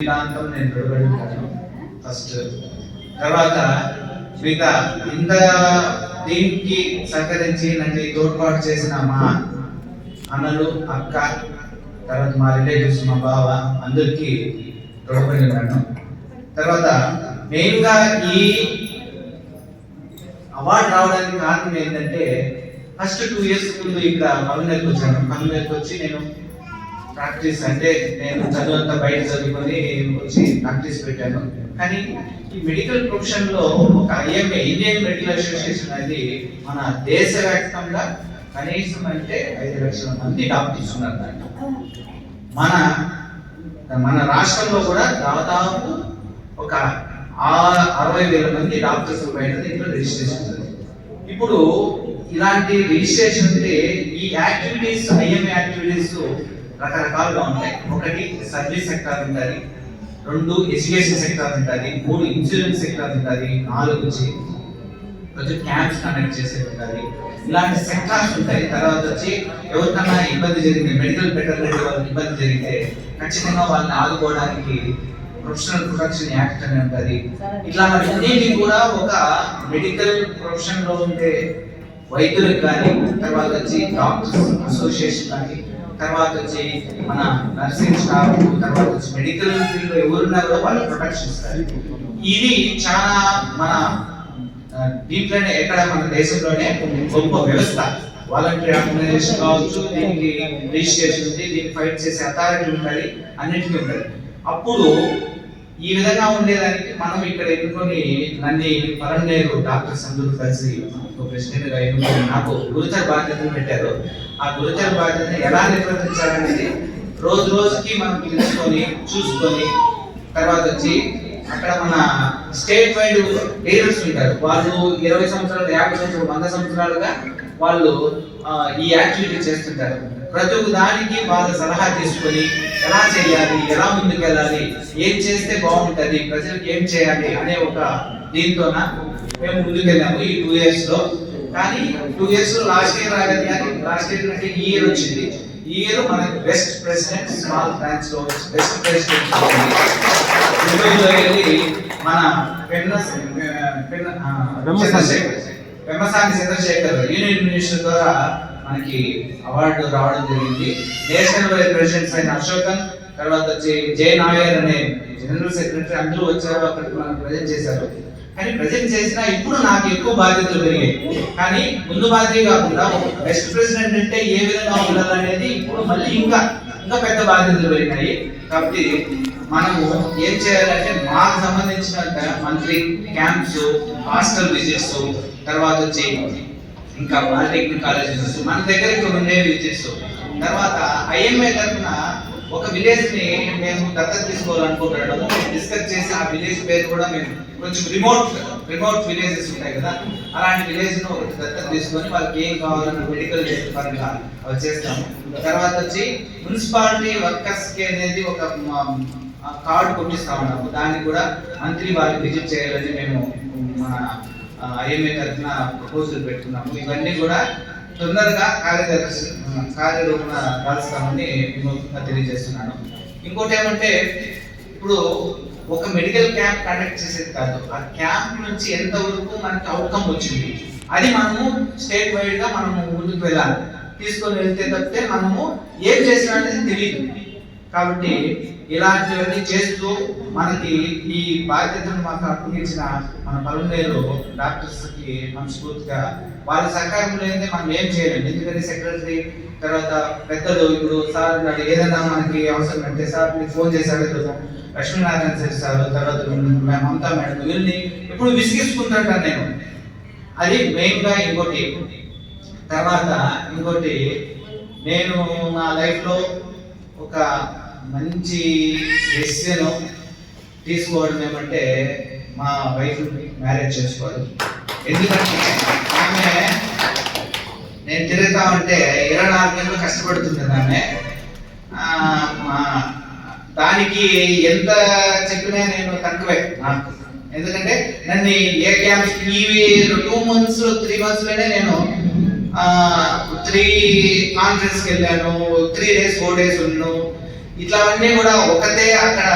దాంతో నేను నిలబడుతాను ఫస్ట్. తర్వాత మిగతా ఇంత దీనికి సహకరించి నన్ను తోడ్పాటు చేసిన మా అన్నలు, అక్క, తర్వాత మా రిలేటివ్స్, మా బావ అందరికీ రుణపడి ఉన్నాను. తర్వాత మెయిన్గా ఈ అవార్డు రావడానికి కారణం ఏంటంటే ఫస్ట్ 2 years ముందు ఇక్కడ కమ్యూనర్కి వచ్చాను. కమ్యూనర్కి వచ్చి నేను ప్రాక్టీస్ అంటే నేను చదువంతా బయట చదువుకొని వచ్చి ప్రాక్టీస్ పెట్టాను. కానీ ఈ మెడికల్ ప్రొఫెషన్ లో ఒక ఐఎంఏ ఇండియన్ మెడికల్ అసోసియేషన్ అనేది మన దేశవ్యాప్తంగా కనీసం అంటే 5 లక్షల మంది డాక్టర్స్ ఉన్నారు. దాంట్లో మన రాష్ట్రంలో కూడా దాదాపు ఒక 60,000 మంది డాక్టర్స్ పైన దీంట్లో రిజిస్ట్రేషన్ ఉంది. ఇప్పుడు ఇలాంటి రిజిస్ట్రేషన్ ఉంటే ఈ యాక్టివిటీస్ ఐఎంఏ యాక్టివిటీస్ రకరకాలుగా ఉంటాయి. ఒకటి సర్వీస్ సెక్టార్ ఉంటుంది, 2 ఎడ్యుకేషన్ సెక్టార్ ఉంటుంది, 3 ఇన్సూరెన్స్ సెక్టార్ ఉంటుంది, 4 వచ్చి క్యాంప్స్ కండక్ట్ చేసేది ఉంటుంది. ఇలాంటి సెక్టార్స్ ఉంటాయి. తర్వాత వచ్చి ఎవరికన్నా ఇబ్బంది జరిగింది, మెడికల్ ఫెటర్నిటీ వాళ్ళకి ఇబ్బంది జరిగితే ఖచ్చితంగా వాళ్ళని ఆదుకోవడానికి ప్రొఫెషనల్ ప్రొటెక్షన్ యాక్ట్ అని ఉంటుంది. ఇట్లా మరి అన్నిటి కూడా ఒక మెడికల్ ప్రొఫెషన్ లో ఉండే వైద్యులకు కానీ, తర్వాత వచ్చి డాక్టర్స్ అసోసియేషన్ కానీ, తర్వాత వచ్చి మన నర్సింగ్ స్టాఫ్, తర్వాత వచ్చి మెడికల్ ఫీల్డ్ లో ఎవరున్నా కూడా వాళ్ళకి ప్రొటెక్షన్ ఇస్తారు. ఇది చాలా మన దీంట్లోనే ఎక్కడ మన దేశంలోనే గొప్ప వ్యవస్థ. వాలంటరీ ఆర్గనైజేషన్ కావచ్చు, దీనికి రిజిస్ట్రేషన్ ఉంది, దీనికి ఫైట్ చేసే అథారిటీ ఉంటుంది, అన్నిటికీ ఉంటుంది. అప్పుడు ఈ విధంగా ఉండేదానికి మనం ఇక్కడ ఎన్నుకొని నన్ను పరంనేరు డాక్టర్స్ అందరూ కలిసి ఒక ప్రెసిడెంట్ గా ఎన్నుకొని నాకు గురుతర బాధ్యతలు పెట్టారు. ఆ గురుతర బాధ్యతను ఎలా నిర్వర్తించాలనేది రోజు రోజుకి మనం తెలుసుకొని చూసుకొని, తర్వాత వచ్చి అక్కడ మన స్టేట్ వైడ్ లీడర్స్ ఉంటారు. వాళ్ళు 20 సంవత్సరాలు, 50 సంవత్సరాలు, 100 సంవత్సరాలుగా వాళ్ళు ఈ యాక్టివిటీ చేస్తుంటారు. ప్రతి ఒక్క దానికి వాళ్ళ సలహా తీసుకొని ఎలా చేయాలి, ఎలా ముందుకు వెళ్ళాలి, ఏం చేస్తే బాగుంటుంది, ప్రజలకు ఏం చేయాలి అనే ఒక దీంతోన మేము ముందుకు వెళ్ళాము ఈ 2 years లో. కానీ 2 years లో లాస్ట్ ఇయర్ రాలేదు, కానీ లాస్ట్ ఇయర్ అంటే ఈ ఇయర్ వచ్చింది. ఈ ఇయర్ మనకి బెస్ట్ ప్రెసిడెంట్ స్మాల్ బ్రాంచ్ లో బెస్ట్ ప్రెసిడెంట్ వెళ్ళి మన పెమ్మసాని చంద్రశేఖర్ యూనియన్ మినిస్టర్ ద్వారా మనకి అవార్డు రావడం జరిగింది. నేషనల్ వైస్ ప్రెసిడెంట్స్ అయిన అశోకన్, తర్వాత వచ్చి జే నాయర్ అనే జనరల్ సెక్రటరీ అందరూ వచ్చారు, అక్కడికి మనం ప్రజెంట్ చేశారు. కానీ ప్రజెంట్ చేసినా ఇప్పుడు నాకు ఎక్కువ బాధ్యతలు పెరిగాయి. కానీ ముందు మాదిరి కాకుండా బెస్ట్ ప్రెసిడెంట్ అంటే ఏ విధంగా ఉండాలనేది ఇప్పుడు మళ్ళీ ఇంకా పెద్ద బాధ్యతలు పెరిగినాయి. కాబట్టి మనము ఏం చేయాలంటే మాకు సంబంధించినంత మంత్లీ క్యాంప్స్, హాస్టల్ విజిట్స్, తర్వాత వచ్చి ఇంకా పాలిటెక్నిక్ కాలేజెస్ మన దగ్గర ఇక్కడ ఉండే విజిట్స్, తర్వాత ఐఎంఏ తరఫున ఒక విలేజ్ ని మేము దత్తత తీసుకోవాలనుకుంటున్నాము. డిస్కస్ చేసి ఆ విలేజ్ పేరు కూడా మేము కొంచెం రిమోట్ విలేజెస్ ఉంటాయి కదా, అలాంటి విలేజ్ ను ఒక దత్తత తీసుకొని వాళ్ళకి ఏం కావాలన్నా మెడికల్ పరంగా అవి చేస్తాము. తర్వాత వచ్చి మున్సిపాలిటీ వర్కర్స్ కి అనేది ఒక కార్డు కొట్టిస్తా ఉన్నాము. దాన్ని కూడా మంత్లీ వాళ్ళకి విజిట్ చేయాలని మేము మన ఐఎంఏ తరఫున ప్రపోజల్ పెట్టుకున్నాము. ఇవన్నీ కూడా తొందరగా కార్యరూపణ రాస్తామని వినూత్నంగా తెలియజేస్తున్నాను. ఇంకోటి ఏమంటే ఇప్పుడు ఒక మెడికల్ క్యాంప్ కండక్ట్ చేసేది కాదు, ఆ క్యాంప్ నుంచి ఎంతవరకు మనకి అవుట్కమ్ వచ్చింది అది మనము స్టేట్ వైడ్ గా మనము ముందుకు వెళ్ళాలి. తీసుకొని వెళ్తే తప్పితే మనము ఏం చేసినా అనేది తెలియదు. కాబట్టి ఇలాంటివన్నీ చేస్తూ మనకి ఈ బాధ్యతను మాకు అప్పగించిన మన పలువురు డాక్టర్స్ కి మనస్ఫూర్తిగా వాళ్ళ సహకారం లేదే మనం ఏం చేయలేము. ఎందుకంటే సెక్రటరీ, తర్వాత పెద్దలు, ఇప్పుడు సార్ ఏదైనా మనకి అవసరం అంటే సార్ మీకు ఫోన్ చేశాడు, లక్ష్మీనారాయణ సార్, తర్వాత మమతా మేడం, వీళ్ళని ఇప్పుడు విసిగిస్తుంటాను నేను. అది మెయిన్ గా. తర్వాత ఇంకోటి నేను నా లైఫ్ లో ఒక మంచి డెసిషన్ తీసుకోవడం ఏమంటే మా వైఫ్ మ్యారేజ్ చేసుకోవడం. ఎందుకంటే ఆమె నేను తిరుగుతా ఉంటే 24 గంటలు కష్టపడుతుంది ఆమె. దానికి ఎంత చెప్పినా నేను తక్కువే నాకు. ఎందుకంటే నన్ను ఏ క్యాంప్స్ ఇవి 2 months 3 months లోనే నేను 3 కాన్ఫరెన్స్కి వెళ్ళాను, 3 days 4 days ఉన్నాను. ఇట్లావన్నీ కూడా ఒకటే అక్కడ